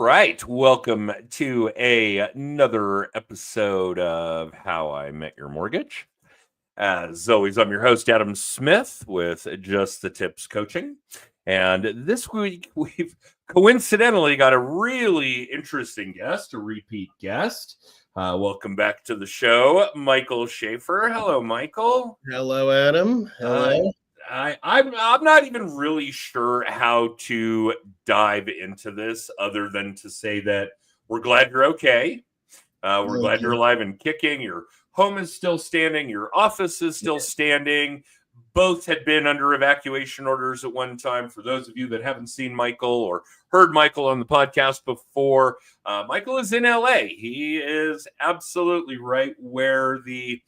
right. Welcome to another episode of How I Met Your Mortgage. As always, I'm your host, Adam Smith, with Just the Tips Coaching. And this week, we've coincidentally got a really interesting guest, a repeat guest. Welcome back to the show, Michael Schaffer. Hello, Michael. Hello, Adam. Hello. I'm not even really sure how to dive into this other than to say that we're glad you're okay. We're glad you're alive and kicking. Your home is still standing. Your office is still standing. Both had been under evacuation orders at one time. For those of you that haven't seen Michael or heard Michael on the podcast before, Michael is in LA. He is absolutely right where the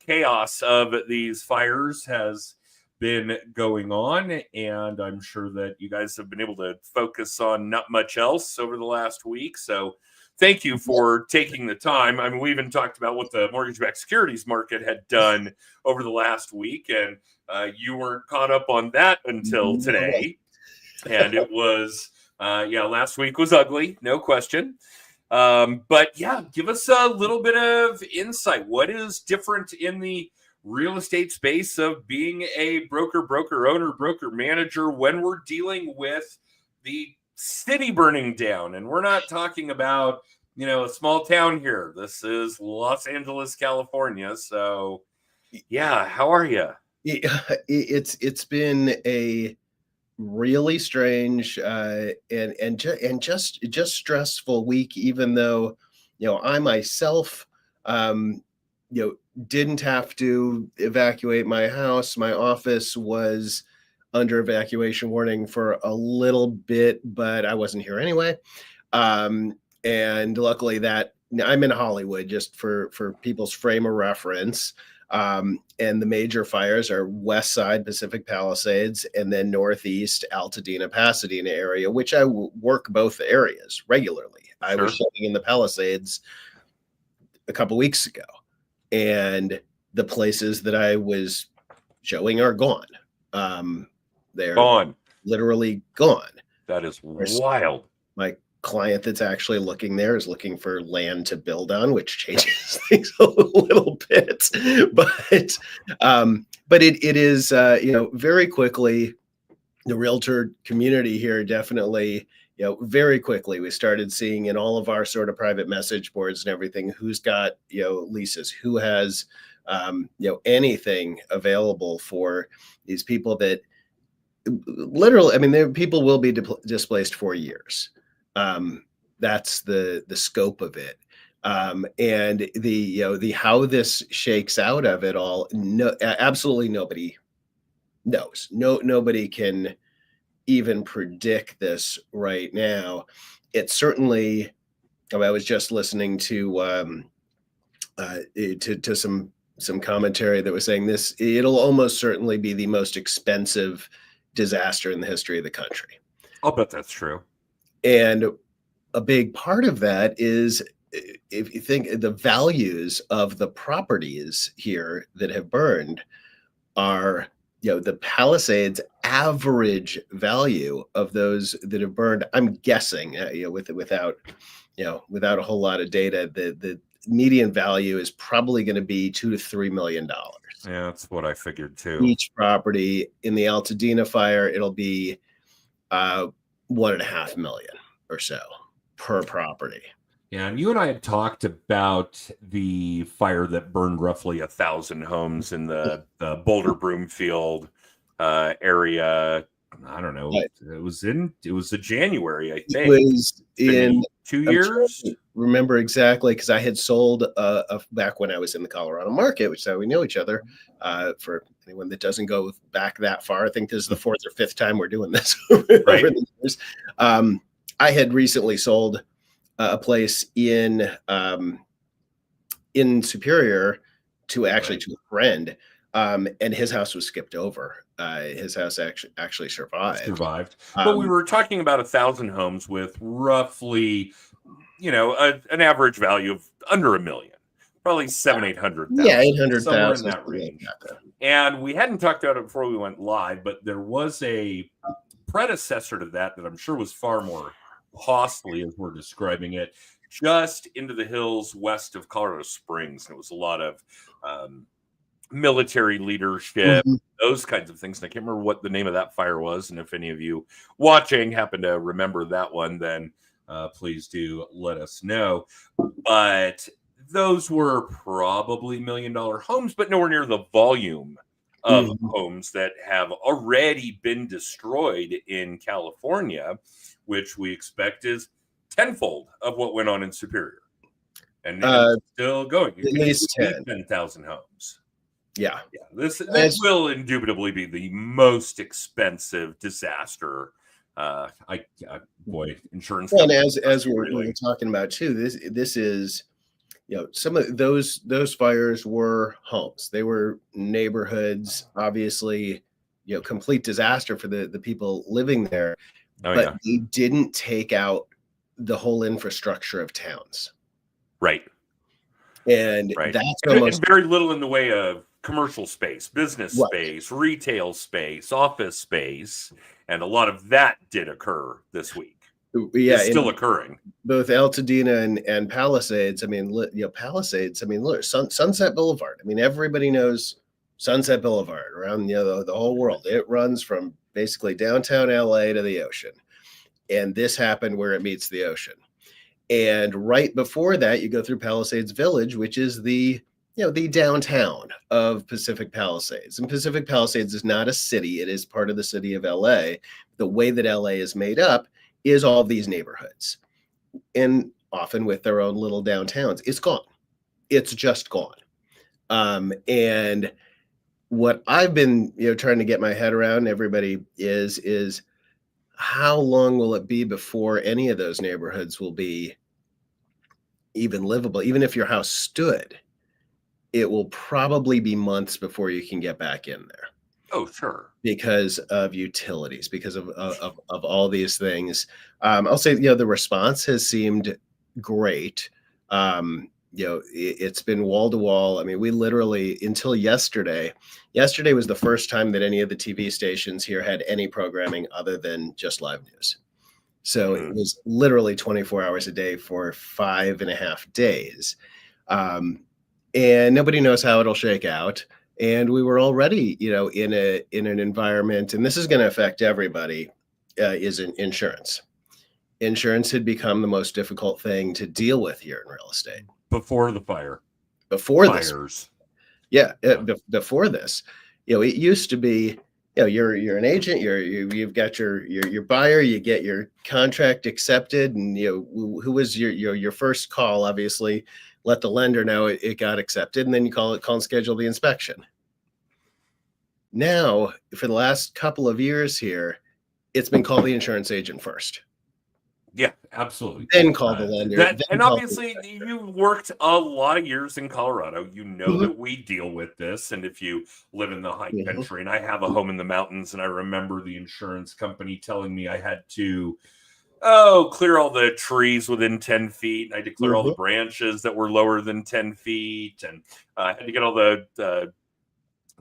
chaos of these fires has been going on, and I'm sure that you guys have been able to focus on not much else over the last week. So thank you for taking the time. I mean, we even talked about what the mortgage-backed securities market had done over the last week, and you weren't caught up on that until today. And it was, last week was ugly, no question. But yeah, give us a little bit of insight. What is different in the real estate space of being a broker owner, broker manager when we're dealing with the city burning down? And we're not talking about, a small town here. This is Los Angeles, California. So yeah, how are you? It's been a really strange and just stressful week, even though I myself didn't have to evacuate my house. My office was under evacuation warning for a little bit, but I wasn't here anyway. And luckily that I'm in Hollywood, just for people's frame of reference. And the major fires are West Side, Pacific Palisades, and then Northeast, Altadena, Pasadena area, which I work both areas regularly. Sure. I was showing in the Palisades a couple weeks ago, and the places that I was showing are gone. They're gone, literally gone. That is wild. My client that's actually looking there is looking for land to build on, which changes things a little bit. But it is very quickly, the realtor community here definitely, very quickly we started seeing in all of our sort of private message boards and everything who's got leases, who has anything available for these people that literally, I mean, people will be displaced for years. That's the scope of it. And the how this shakes out of it all, absolutely nobody knows. Nobody can even predict this right now. It certainly, I was just listening to some commentary that was saying this, it'll almost certainly be the most expensive disaster in the history of the country. I'll bet that's true. And a big part of that is, if you think the values of the properties here that have burned are, the Palisades average value of those that have burned, I'm guessing, without a whole lot of data, the median value is probably going to be $2 to $3 million. Yeah, that's what I figured too. Each property. In the Altadena fire, it'll be $1.5 million or so per property. Yeah, and you and I had talked about the fire that burned roughly 1,000 homes in the Boulder Broomfield area. I don't know. Right. It was a January, I think. It was in 2 years. Remember exactly, because I had sold back when I was in the Colorado market, which is how we know each other. For anyone that doesn't go back that far, I think this is the fourth or fifth time we're doing this over the years. I had recently sold a place in Superior to a friend, and his house was skipped over. His house actually survived. But we were talking about 1,000 homes with roughly, an average value of under $1 million, probably 700,000-800,000. Yeah, 800,000 in that range. And we hadn't talked about it before we went live, but there was a predecessor to that I'm sure was far more costly as we're describing it, just into the hills west of Colorado Springs. And it was a lot of military leadership, those kinds of things. And I can't remember what the name of that fire was. And if any of you watching happen to remember that one, then please do let us know. But those were probably $1 million homes, but nowhere near the volume of homes that have already been destroyed in California, which we expect is tenfold of what went on in Superior. And it's still going. At least 10,000 homes. Yeah. This will indubitably be the most expensive disaster. Insurance. Well, and as we're talking about too, this is, some of those fires were homes. They were neighborhoods, obviously, complete disaster for the people living there. But they didn't take out the whole infrastructure of towns. Right. And that's almost very little in the way of commercial space, business space, retail space, office space. And a lot of that did occur this week. Yeah, it's still occurring. Both Altadena and Palisades. I mean, Palisades. I mean, look, Sunset Boulevard. I mean, everybody knows Sunset Boulevard around the whole world. It runs from basically downtown LA to the ocean, and this happened where it meets the ocean. And right before that, you go through Palisades Village, which is the downtown of Pacific Palisades. And Pacific Palisades is not a city; it is part of the city of LA. The way that LA is made up is all these neighborhoods, and often with their own little downtowns. It's gone. It's just gone. And what I've been, trying to get my head around, everybody, is how long will it be before any of those neighborhoods will be even livable? Even if your house stood, it will probably be months before you can get back in there. Oh, sure. Because of utilities, because of all these things. I'll say, the response has seemed great. It's been wall to wall. I mean, we literally, until yesterday was the first time that any of the TV stations here had any programming other than just live news. So it was literally 24 hours a day for 5.5 days. And nobody knows how it'll shake out. And we were already, in an environment, and this is going to affect everybody, is insurance. Insurance had become the most difficult thing to deal with here in real estate. Before the fire. Before this. Yeah. Before this, it used to be, you're an agent, you've got your buyer, you get your contract accepted, and who was your first call, obviously. Let the lender know it got accepted, and then you call and schedule the inspection. Now, for the last couple of years here, it's been call the insurance agent first. Yeah, absolutely. Then call the lender. And obviously, you worked a lot of years in Colorado. You know that we deal with this. And if you live in the high country, and I have a home in the mountains, and I remember the insurance company telling me I had to clear all the trees within 10 feet. And I had to clear all the branches that were lower than 10 feet. And I had to get all the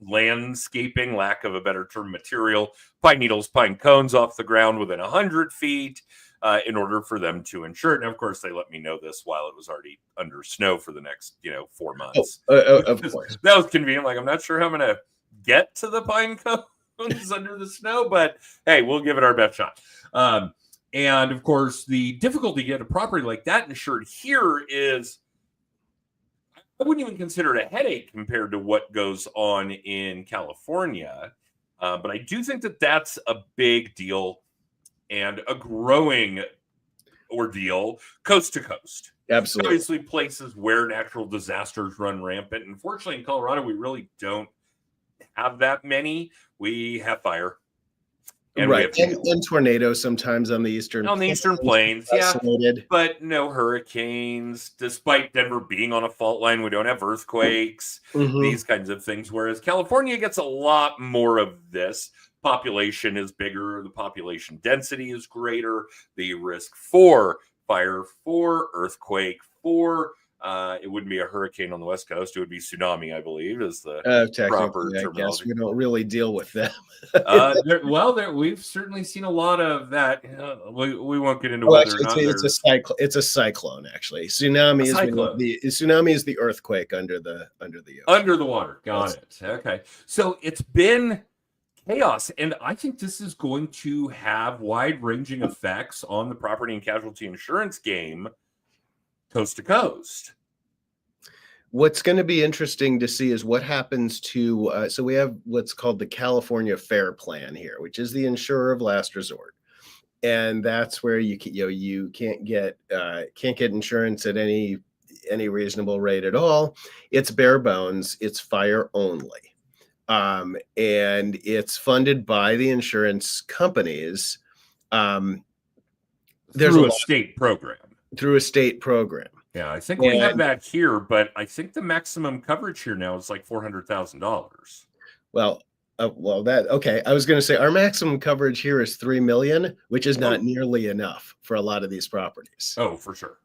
landscaping, lack of a better term, material, pine needles, pine cones off the ground within 100 feet in order for them to insure it. And of course, they let me know this while it was already under snow for the next, 4 months. Of course. That was convenient. Like, I'm not sure how I'm going to get to the pine cones under the snow, but hey, we'll give it our best shot. And of course, the difficulty to get a property like that insured here is, I wouldn't even consider it a headache compared to what goes on in California. But I do think that that's a big deal and a growing ordeal coast to coast. Absolutely. Obviously, places where natural disasters run rampant. Unfortunately, in Colorado, we really don't have that many. We have fire. And and tornadoes sometimes on the eastern plains, yeah, but no hurricanes. Despite Denver being on a fault line, we don't have earthquakes, these kinds of things. Whereas California gets a lot more of this. Population is bigger, the population density is greater, the risk for fire, for earthquake, for It wouldn't be a hurricane on the West Coast. It would be tsunami, I believe, is the proper Technically, I guess terminology. we don't really deal with them. We've certainly seen a lot of that. We won't get into Oh, whether or actually, not it's a cyclone. It's a cyclone. Actually, tsunami a is cyclone. the tsunami is the earthquake under the ocean. Under the water. Got it. Okay. So it's been chaos. And I think this is going to have wide ranging effects on the property and casualty insurance game coast to coast. What's going to be interesting to see is what happens to. So we have what's called the California Fair Plan here, which is the insurer of last resort, and that's where you can't get insurance at any reasonable rate at all. It's bare bones. It's fire only. And it's funded by the insurance companies Through a state program. Through a state program. Yeah, I think we have that here, but I think the maximum coverage here now is like $400,000. Well, okay. I was going to say our maximum coverage here is $3 million, which is not nearly enough for a lot of these properties. Oh, for sure.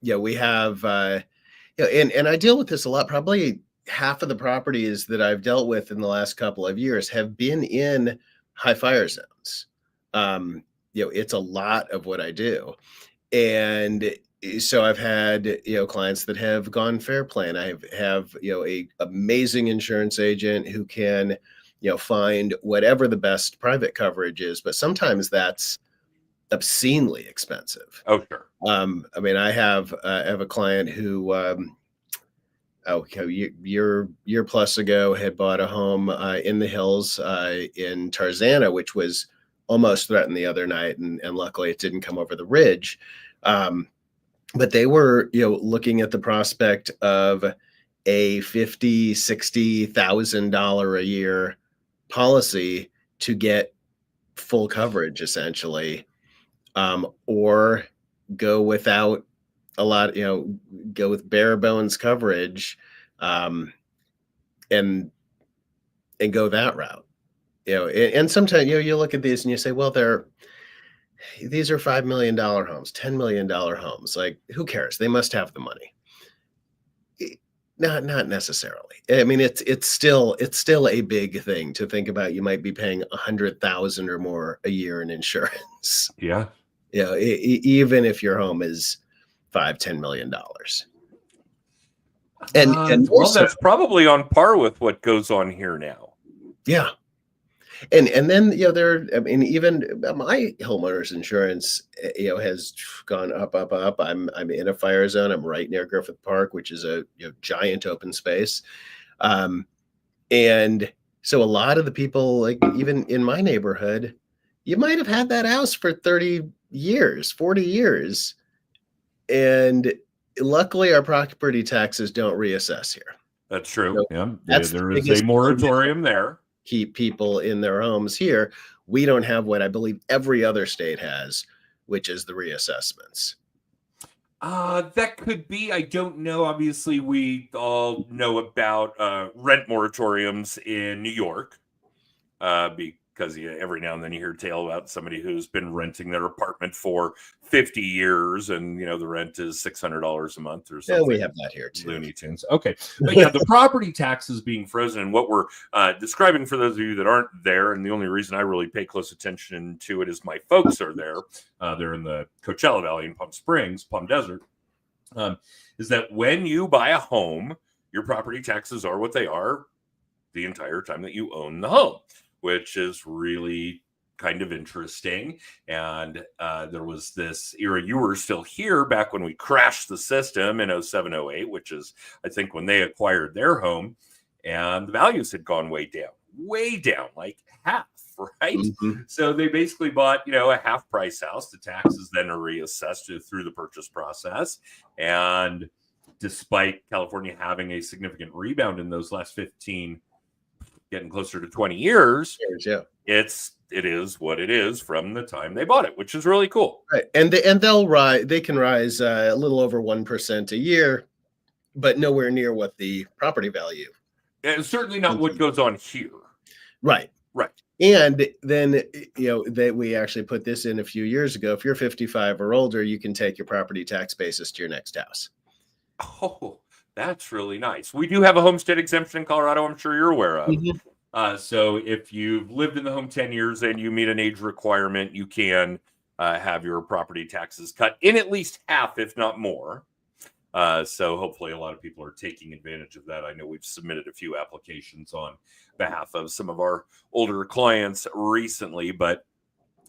We have, and I deal with this a lot. Probably half of the properties that I've dealt with in the last couple of years have been in high fire zones. It's a lot of what I do. And so I've had, clients that have gone fair plan. I have a amazing insurance agent who can, find whatever the best private coverage is, but sometimes that's obscenely expensive. Oh, sure. I have a client who, year plus ago had bought a home in the hills in Tarzana, which was almost threatened the other night, and luckily it didn't come over the ridge. But they were, looking at the prospect of a $50,000-$60,000 a year policy to get full coverage, essentially, or go without a lot, go with bare bones coverage, and go that route. And sometimes, you look at these and you say, well, these are $5 million homes, $10 million homes. Like, who cares? They must have the money. Not necessarily. I mean, it's still a big thing to think about. You might be paying $100,000 or more a year in insurance. Yeah. Even if your home is $5-10 million. And also, that's probably on par with what goes on here now. Yeah. And then, even my homeowner's insurance, has gone up. I'm in a fire zone. I'm right near Griffith Park, which is a giant open space. And so a lot of the people, like even in my neighborhood, you might have had that house for 30 years, 40 years. And luckily our property taxes don't reassess here. That's true. So yeah. There is a moratorium there. Keep people in their homes here. We don't have what I believe every other state has, which is the reassessments. That could be. I don't know. Obviously, we all know about rent moratoriums in New York, because every now and then you hear a tale about somebody who's been renting their apartment for 50 years, and the rent is $600 a month or something. Yeah, we have that here too. Looney Tunes. Okay, but yeah, the property taxes being frozen, and what we're describing for those of you that aren't there, and the only reason I really pay close attention to it is my folks are there. They're in the Coachella Valley in Palm Springs, Palm Desert. Is that when you buy a home, your property taxes are what they are the entire time that you own the home, which is really kind of interesting. And there was this era, you were still here back when we crashed the system in 07-08, which is, I think, when they acquired their home, and the values had gone way down, like half, right? Mm-hmm. So they basically bought, a half price house. The taxes then are reassessed through the purchase process. And despite California having a significant rebound in those last 15, getting closer to 20 years, yeah, it is what it is from the time they bought it, which is really cool. Right. And they'll rise. They can rise a little over 1% a year, but nowhere near what the property value. And certainly not what goes on here. Right. And then, that we actually put this in a few years ago. If you're 55 or older, you can take your property tax basis to your next house. Oh, that's really nice. We do have a homestead exemption in Colorado, I'm sure you're aware of. Mhm. So if you've lived in the home 10 years and you meet an age requirement, you can have your property taxes cut in at least half, if not more. So hopefully a lot of people are taking advantage of that. I know we've submitted a few applications on behalf of some of our older clients recently. But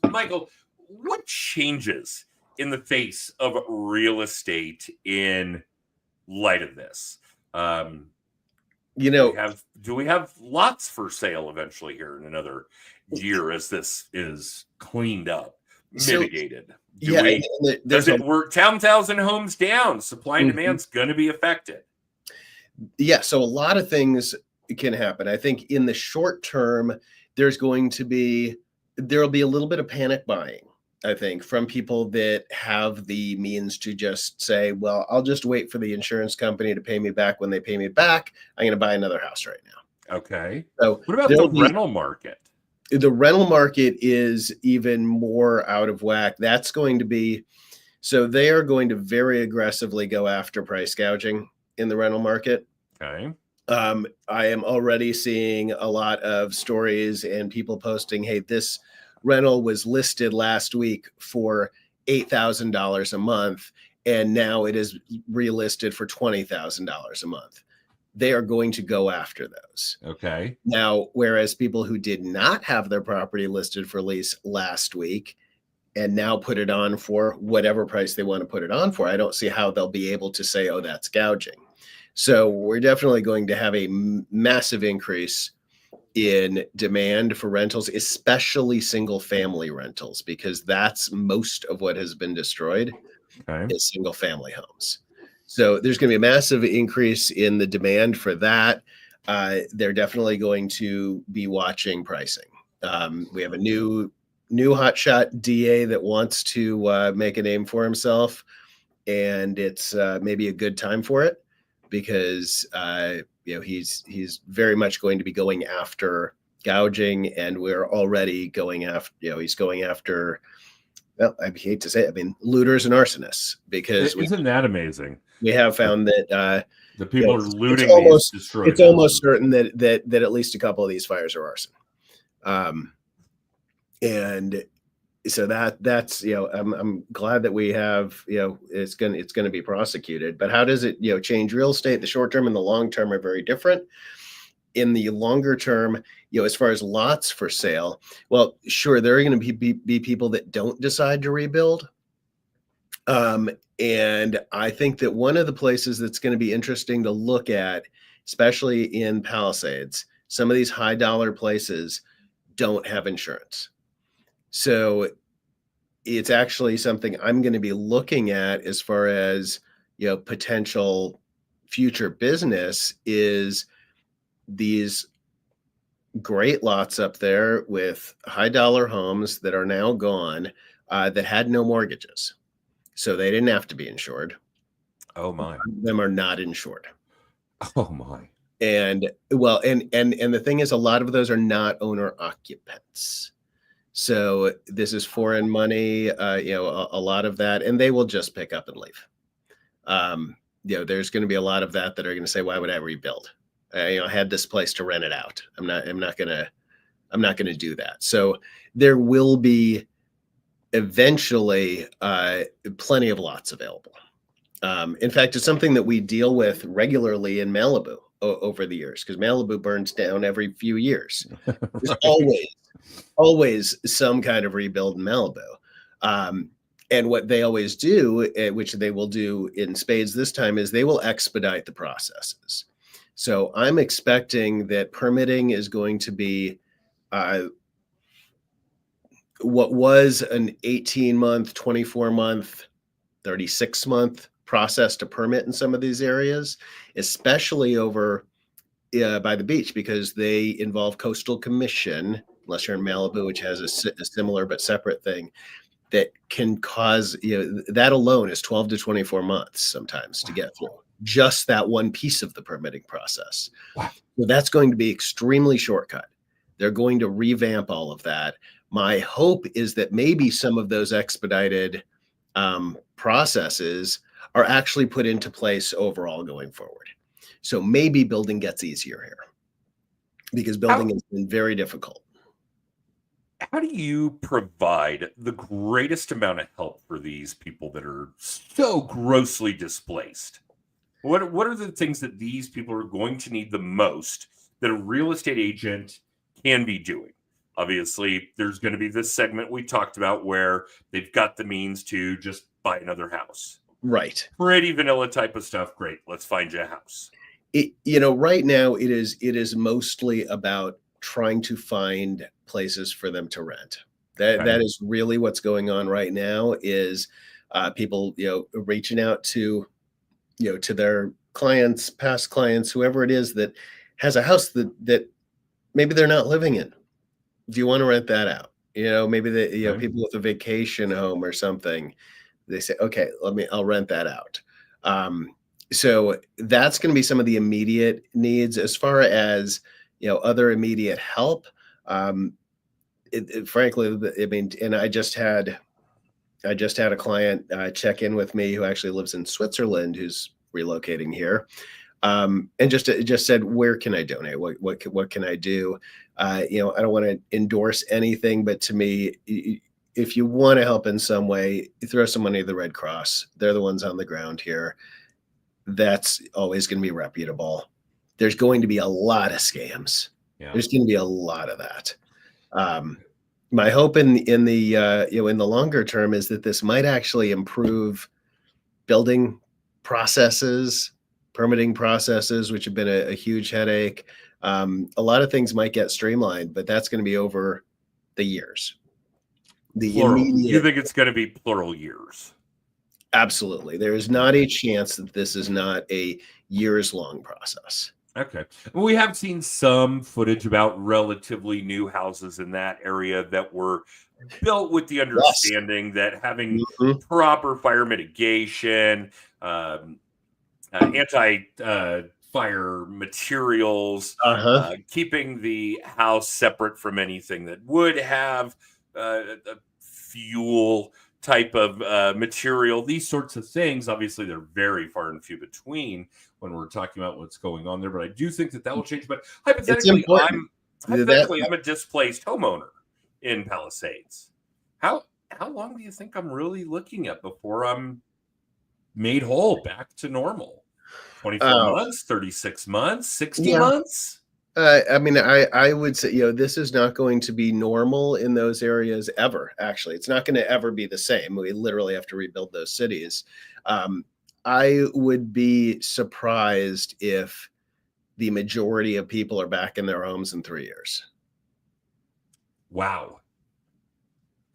Michael, what changes in the face of real estate in light of this? You Do we know, have lots for sale eventually here in another year as this is cleaned up, so mitigated? Do yeah, we there's a we're 10,000 homes down, supply and Mhm. demand's going to be affected? Yeah, so a lot of things can happen. I think in the short term, there's going to be there'll be a little bit of panic buying, I think, from people that have the means to just say, well, I'll just wait for the insurance company to pay me back. When they pay me back, I'm going to buy another house right now. Okay. So What about the there'll be rental market? the rental market is even more out of whack. That's going to be so they are going to very aggressively go after price gouging in the rental market. Okay. I am already seeing a lot of stories and people posting, hey, this rental was listed last week for $8,000 a month, and now it is relisted for $20,000 a month. They are going to go after those. Okay. Now, whereas people who did not have their property listed for lease last week and now put it on for whatever price they want to put it on for, I don't see how they'll be able to say, oh, that's gouging. So we're definitely going to have a massive increase in demand for rentals, especially single family rentals, because that's most of what has been destroyed Okay. is single family homes. So there's going to be a massive increase in the demand for that. They're definitely going to be watching pricing. We have a new hotshot DA that wants to make a name for himself, and it's maybe a good time for it because he's very much going to be going after gouging, and we're already going after he's going after. Well, I hate to say it, I mean looters and arsonists because Isn't that amazing? we have found that The people are it's looting these destroyed it's almost houses. certain that at least a couple of these fires are arson. And so that's I'm glad that we have it's going to be prosecuted. But how does it change real estate? The short term and the long term are very different. In the longer term, as far as lots for sale, well, sure, there are going to be people that don't decide to rebuild. And I think that one of the places that's going to be interesting to look at, especially in Palisades, some of these high dollar places don't have insurance. So it's actually something I'm going to be looking at as far as potential future business is these great lots up there with high dollar homes that are now gone that had no mortgages, so they didn't have to be insured. Oh my. Them are not insured. Oh my. And well, and the thing is, a lot of those are not owner occupants. So this is foreign money, a lot of that, and they will just pick up and leave. There's going to be a lot of that are going to say, "Why would I rebuild? I had this place to rent it out. I'm not going to do that." So there will be eventually plenty of lots available. In fact, it's something that we deal with regularly in Malibu over the years because Malibu burns down every few years. There's always some kind of rebuild in Malibu. And what they always do, which they will do in spades this time, is they will expedite the processes. So I'm expecting that permitting is going to be what was an 18-month, 24-month, 36-month process to permit in some of these areas, especially over by the beach, because they involve coastal commission, unless you're in Malibu, which has a similar but separate thing that can cause, that alone is 12 to 24 months sometimes to get through just that one piece of the permitting process. Wow. So that's going to be extremely shortcut. They're going to revamp all of that. My hope is that maybe some of those expedited processes are actually put into place overall going forward. So maybe building gets easier here because building How has been very difficult. how do you provide the greatest amount of help for these people that are so grossly displaced? What are the things that these people are going to need the most that a real estate agent can be doing? Obviously, there's going to be this segment we talked about where they've got the means to just buy another house. Right. Pretty vanilla type of stuff. Great. Let's find you a house. Right now it is mostly about trying to find places for them to rent. That Okay. that is really what's going on right now is people, reaching out to, to their clients, past clients, whoever it is that has a house that maybe they're not living in. Do you want to rent that out? Maybe Okay. people with a vacation home or something. They say, okay, I'll rent that out. So that's going to be some of the immediate needs as far as, other immediate help. Um, frankly, I mean, and I just had a client check in with me who actually lives in Switzerland, who's relocating here, and just said, where can I donate? What can I do? I don't want to endorse anything, but to me, if you want to help in some way, you throw some money to the Red Cross. They're the ones on the ground here. That's always going to be reputable. There's going to be a lot of scams. Yeah. There's going to be a lot of that. My hope in the longer term is that this might actually improve building processes, permitting processes, which have been a huge headache. A lot of things might get streamlined, but that's going to be over the years. The Plural. You immediate, think it's going to be plural years? absolutely. There is not a chance that this is not a years-long process. Okay. We have seen some footage about relatively new houses in that area that were built with the Yes. understanding that having Mhm. proper fire mitigation, anti fire materials, Uh-huh. keeping the house separate from anything that would have a fuel type of material, these sorts of things. Obviously, they're very far and few between when we're talking about what's going on there. But I do think that will change. But It's important that hypothetically, I'm a displaced homeowner in Palisades. How long do you think I'm really looking at before I'm made whole, back to normal? 24 oh, months, 36 months, 60 yeah. months? I mean, I would say, this is not going to be normal in those areas ever. Actually, it's not going to ever be the same. We literally have to rebuild those cities. Um, I would be surprised if the majority of people are back in their homes in 3 years. Wow.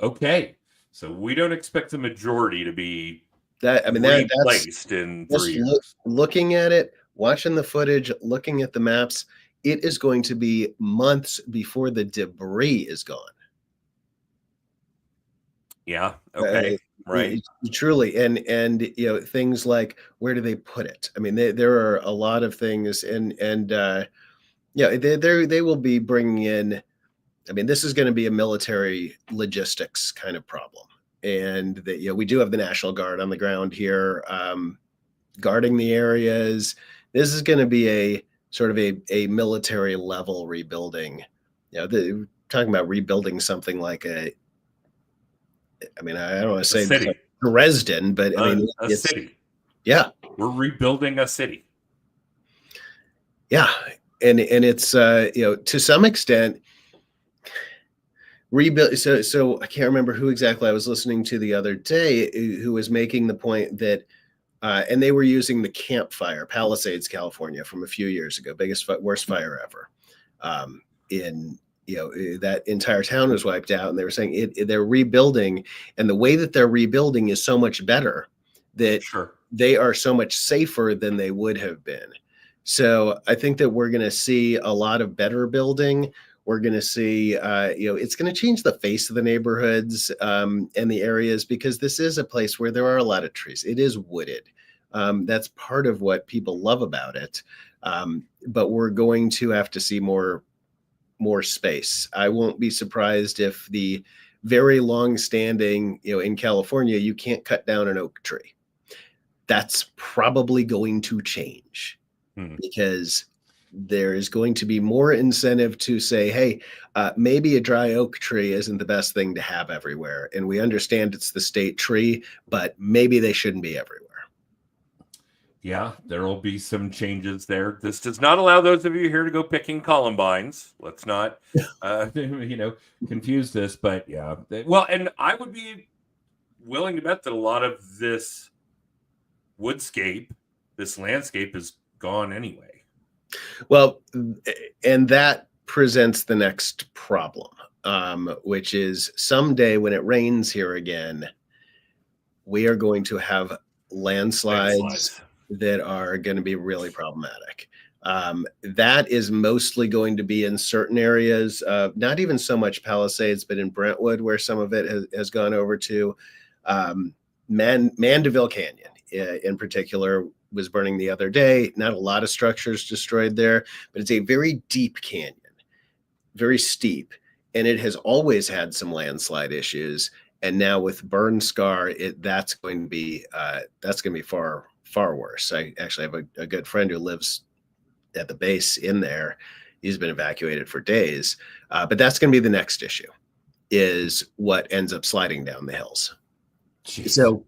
Okay. So we don't expect the majority to be That's replaced in just 3 years. looking at it, watching the footage, looking at the maps. It is going to be months before the debris is gone. Yeah. Uh, Okay. Right. Truly, and things like where do they put it? I mean, there are a lot of things, and they will be bringing in. I mean, this is going to be a military logistics kind of problem, and that we do have the National Guard on the ground here, guarding the areas. This is going to be a sort of a military level rebuilding. Talking about rebuilding something like I don't want to A say it's like city. Dresden, but I mean, A it's, city. yeah, We're rebuilding a city. yeah. And it's, to some extent rebuild. So I can't remember who exactly I was listening to the other day who was making the point that, and they were using the campfire, Palisades, California, from a few years ago, worst fire ever. In that entire town was wiped out, and they were saying they're rebuilding, and the way that they're rebuilding is so much better that Sure. they are so much safer than they would have been. So I think that we're going to see a lot of better building. We're going to see, it's going to change the face of the neighborhoods and the areas, because this is a place where there are a lot of trees. It is wooded. That's part of what people love about it. But we're going to have to see more space. I won't be surprised if the very long standing, in California, you can't cut down an oak tree. that's probably going to change because there is going to be more incentive to say, hey, maybe a dry oak tree isn't the best thing to have everywhere. And we understand it's the state tree, but maybe they shouldn't be everywhere. Yeah, there will be some changes there. This does not allow those of you here to go picking columbines. Let's not, confuse this. But yeah, well, and I would be willing to bet that a lot of this woodscape, this landscape, is gone anyway. Well, and that presents the next problem, which is someday when it rains here again, we are going to have landslides that are going to be really problematic. That is mostly going to be in certain areas, not even so much Palisades, but in Brentwood, where some of it has gone over to. Mandeville Canyon in particular was burning the other day. Not a lot of structures destroyed there, but it's a very deep canyon, very steep, and it has always had some landslide issues. And now with burn scar, that's going to be far worse. I actually have a good friend who lives at the base in there. He's been evacuated for days, but that's going to be the next issue, is what ends up sliding down the hills. Jeez. So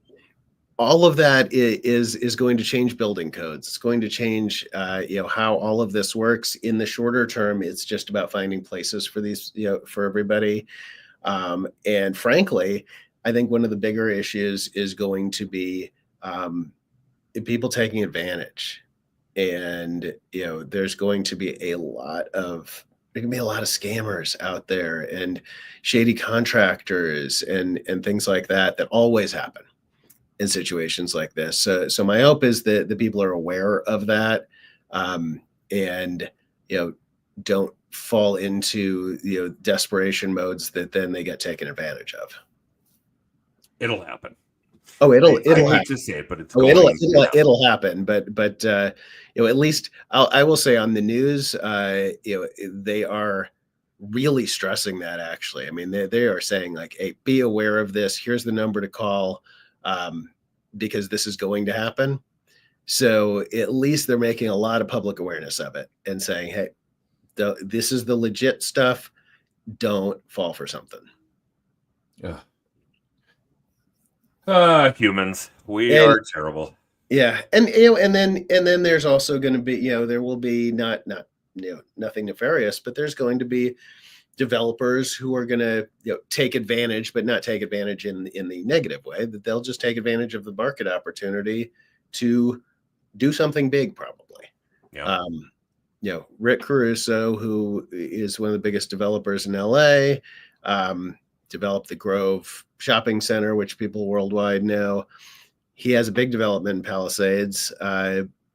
all of that is going to change building codes. It's going to change, how all of this works. In the shorter term, it's just about finding places for these, for everybody. And frankly, I think one of the bigger issues is going to be people taking advantage. And, there's going to be a lot of scammers out there and shady contractors and things like that always happen in situations like this. So my hope is that the people are aware of that, and don't fall into desperation modes that then they get taken advantage of. It'll happen. Oh, it'll I hate happen. to say it, but it's it'll happen. But at least I will say on the news, they are really stressing that. Actually, I mean, they are saying like, hey, be aware of this. Here's the number to call, because this is going to happen. So at least they're making a lot of public awareness of it and saying, hey, this is the legit stuff. Don't fall for something. Yeah. Humans, we are terrible. Yeah, and then there's also going to be, there will be not nothing nefarious, but there's going to be developers who are going to take advantage, but not take advantage in the negative way. That they'll just take advantage of the market opportunity to do something big, probably. Yeah. Rick Caruso, who is one of the biggest developers in LA, developed the Grove Shopping Center, which people worldwide know. He has a big development in Palisades.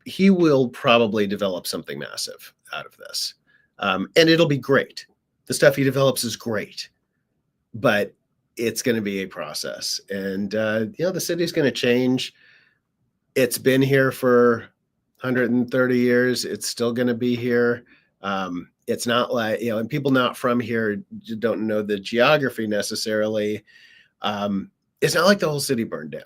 He will probably develop something massive out of this. And it'll be great. The stuff he develops is great, but it's going to be a process. And, the city's going to change. It's been here for 130 years. It's still going to be here. It's not like, and people not from here don't know the geography necessarily. It's not like the whole city burned down,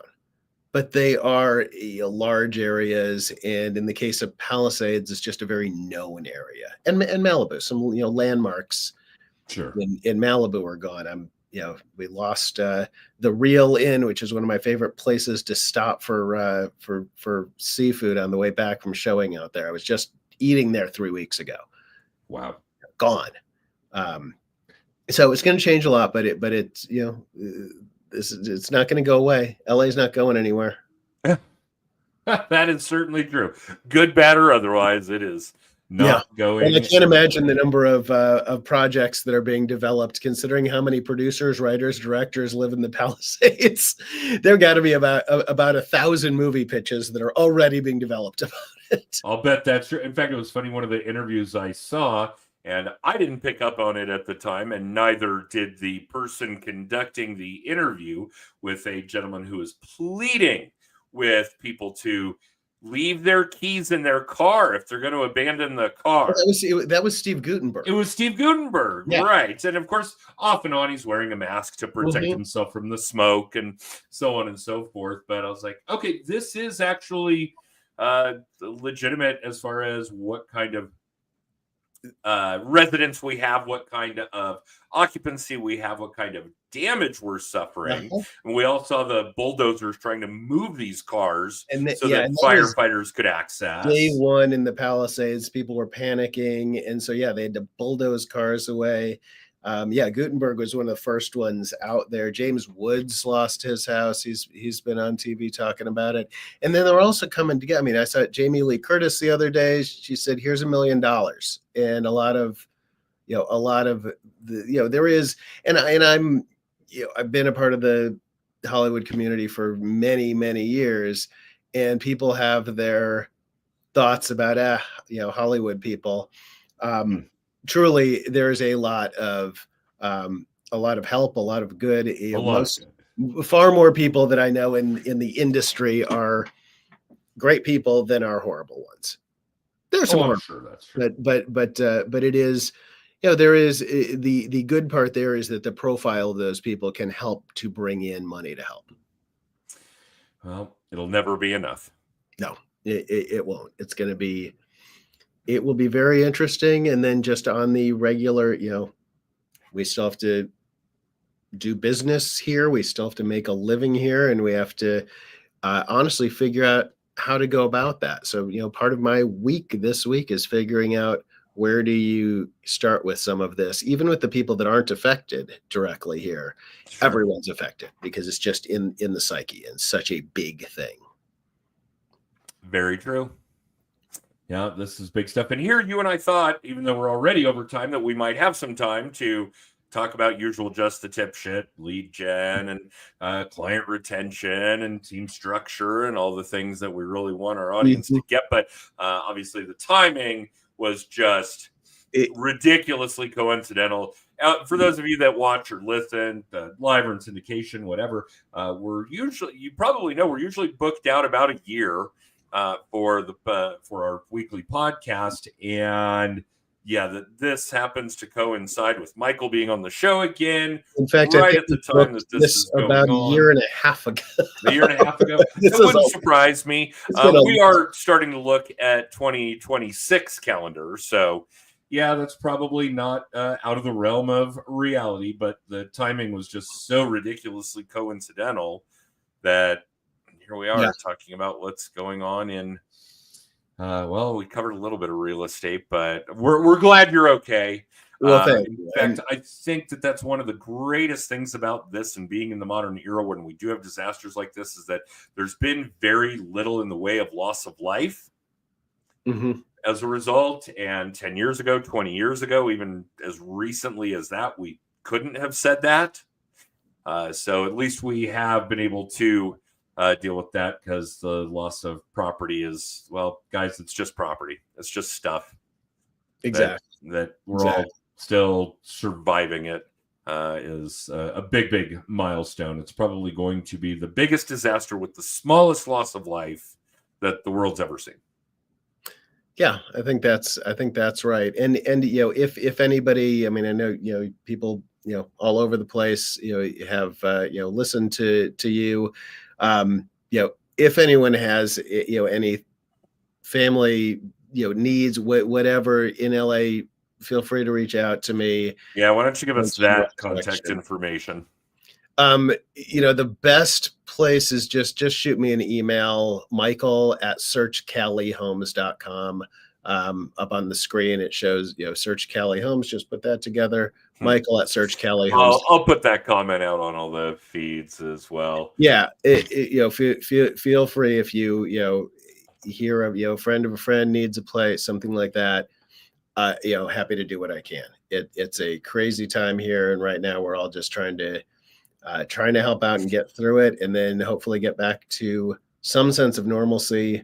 but they are large areas. And in the case of Palisades, it's just a very known area. And Malibu, some, landmarks in Malibu are gone. We lost the Real Inn, which is one of my favorite places to stop for seafood on the way back from showing out there. I was just eating there 3 weeks ago. Wow. Gone. So it's going to change a lot, but it's, it's not going to go away. LA's not going anywhere. That is certainly true. Good, bad, or otherwise, it is not going. And I can't imagine the number of projects that are being developed, considering how many producers, writers, directors live in the Palisades. There got to be about 1,000 movie pitches that are already being developed about it. I'll bet that's true. In fact, it was funny. One of the interviews I saw, and I didn't pick up on it at the time, and neither did the person conducting the interview, with a gentleman who was pleading with people to leave their keys in their car if they're going to abandon the car. That was Steve Gutenberg. It was Steve Gutenberg, Yeah. right? And of course, off and on, he's wearing a mask to protect himself from the smoke and so on and so forth. But I was like, okay, this is actually legitimate as far as what kind of residents we have, what kind of occupancy we have, what kind of damage we're suffering. And we all saw the bulldozers trying to move these cars so that firefighters could access. Day one in the Palisades, people were panicking, and so they had to bulldoze cars away. Gutenberg was one of the first ones out there. James Woods lost his house. He's been on TV talking about it. And then they're also coming together. I mean, I saw Jamie Lee Curtis the other day. She said, "Here's $1 million," and a lot of the there is, and I'm I've been a part of the Hollywood community for many, many years, and people have their thoughts about Hollywood people. Truly, there's a lot of help, a lot of good. Far more people that I know in the industry are great people than are horrible ones. There's some I'm sure that's true. but it is, there is the good part there is that the profile of those people can help to bring in money to help. Well, it'll never be enough. No, it won't. It will be very interesting. And then just on the regular, we still have to do business here. We still have to make a living here, and we have to honestly figure out how to go about that. So, part of my week this week is figuring out, where do you start with some of this, even with the people that aren't affected directly here. Sure. Everyone's affected because it's just in the psyche and such a big thing. Very true. Yeah, this is big stuff. And here you and I thought, even though we're already over time, that we might have some time to talk about usual just the tip shit, lead gen, and client retention and team structure and all the things that we really want our audience to get. But obviously the timing was just ridiculously coincidental. For those of you that watch or listen, live or in syndication, whatever, you probably know we're usually booked out about a year for our weekly podcast. And this happens to coincide with Michael being on the show again. In fact, right at the time that this is going about on. A year and a half ago. It wouldn't surprise me. We are starting to look at 2026 calendar. So, that's probably not out of the realm of reality, but the timing was just so ridiculously coincidental that here we are talking about what's going on in. We covered a little bit of real estate, but we're glad you're okay. Well, in fact, I think that's one of the greatest things about this and being in the modern era when we do have disasters like this is that there's been very little in the way of loss of life as a result. And 10 years ago, 20 years ago, even as recently as that, we couldn't have said that. So at least we have been able to deal with that, because the loss of property is, guys, it's just property. It's just stuff. Exactly. That we're all still surviving it is a big, big milestone. It's probably going to be the biggest disaster with the smallest loss of life that the world's ever seen. Yeah, I think that's right. And if anybody, I mean, I know people all over the place have listened to you. If anyone has any family needs, whatever in LA, feel free to reach out to me. Yeah, why don't you give us that contact information? The best place is just shoot me an email, michael@searchcalihomes.com. Up on the screen it shows Search Cali Homes. Just put that together. Michael at Search Cali Homes. I'll put that comment out on all the feeds as well. Yeah, feel free if you hear of a friend of a friend needs a place, something like that. Happy to do what I can. It's a crazy time here, and right now we're all just trying to help out and get through it, and then hopefully get back to some sense of normalcy.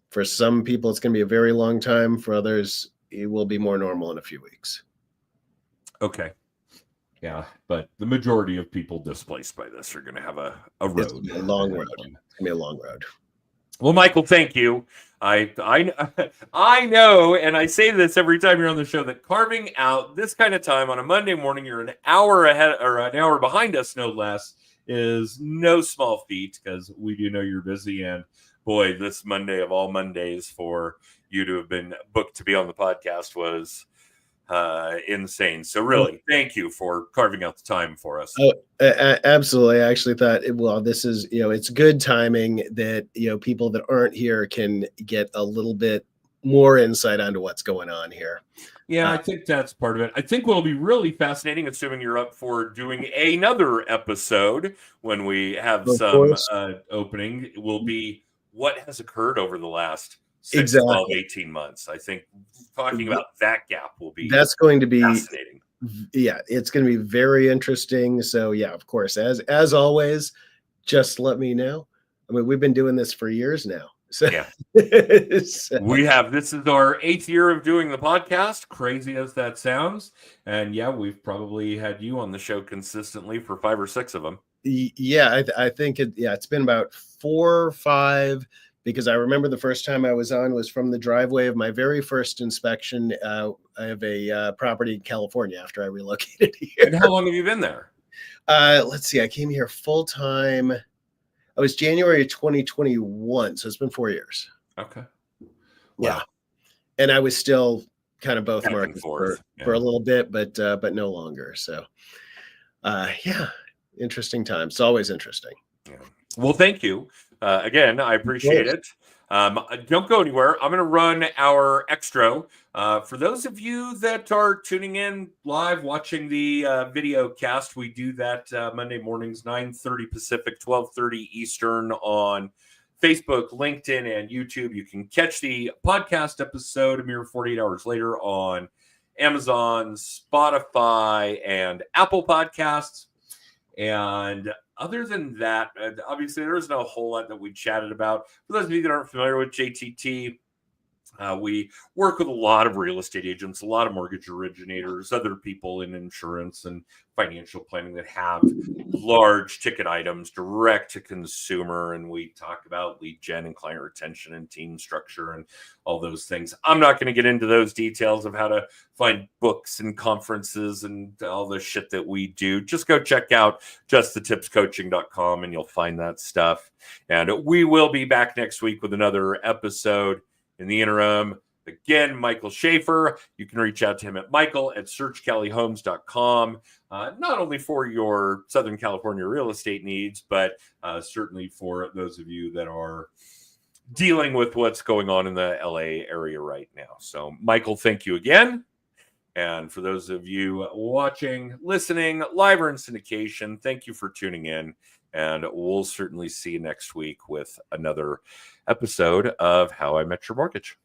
For some people, it's going to be a very long time. For others, it will be more normal in a few weeks. Okay. Yeah, but the majority of people displaced by this are going to have a road. It's a long road. It's going to be a long road. Well, Michael, thank you. I know, and I say this every time you're on the show, that carving out this kind of time on a Monday morning, you're an hour ahead or an hour behind us, no less, is no small feat, because we do know you're busy. And boy, this Monday of all Mondays for you to have been booked to be on the podcast was insane. So really, thank you for carving out the time for us. Oh, absolutely. I actually thought, well, this is, it's good timing that, people that aren't here can get a little bit more insight onto what's going on here. Yeah, I think that's part of it. I think what'll be really fascinating, assuming you're up for doing another episode when we have some opening, will be what has occurred over the last 6, 12, 18 months. I think talking about that gap will be going to be fascinating. Yeah, it's going to be very interesting. So yeah, of course, as always, just let me know. I mean, we've been doing this for years now. So yeah, we have. This is our 8th year of doing the podcast, crazy as that sounds. And yeah, we've probably had you on the show consistently for 5 or 6 of them. Yeah, I think it's been about 4 or 5, because I remember the first time I was on was from the driveway of my very first inspection of a property in California after I relocated here. And how long have you been there? Let's see, I came here full time. I was January 2021, so it's been 4 years. Okay. Wow. Yeah, and I was still kind of both markets for a little bit, but no longer. So, yeah, interesting times. It's always interesting. Yeah. Well, thank you again. I appreciate it. Don't go anywhere. I'm going to run our extra. For those of you that are tuning in live, watching the video cast, we do that Monday mornings, 9:30 Pacific, 12:30 Eastern on Facebook, LinkedIn, and YouTube. You can catch the podcast episode a mere 48 hours later on Amazon, Spotify, and Apple Podcasts. And other than that, obviously, there isn't a whole lot that we chatted about. For those of you that aren't familiar with JTT, we work with a lot of real estate agents, a lot of mortgage originators, other people in insurance and financial planning that have large ticket items direct to consumer. And we talk about lead gen and client retention and team structure and all those things. I'm not going to get into those details of how to find books and conferences and all the shit that we do. Just go check out justthetipscoaching.com and you'll find that stuff. And we will be back next week with another episode. In the interim, again, Michael Schaffer, you can reach out to him at michael@searchkellyhomes.com, not only for your Southern California real estate needs, but certainly for those of you that are dealing with what's going on in the LA area right now. So, Michael, thank you again. And for those of you watching, listening, live or in syndication, thank you for tuning in. And we'll certainly see you next week with another episode of How I Met Your Mortgage.